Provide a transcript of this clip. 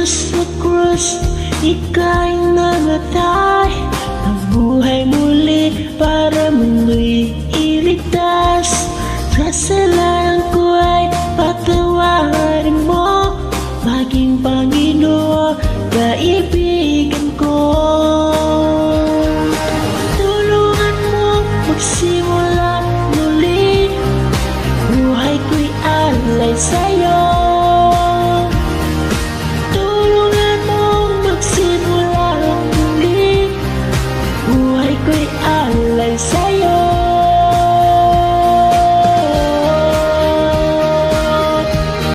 sa krus, ika'y nangatay. Nabuhay muli para mundo'y iligtas. Kasalanan ko ay patawarin mo, maging Panginoon, daig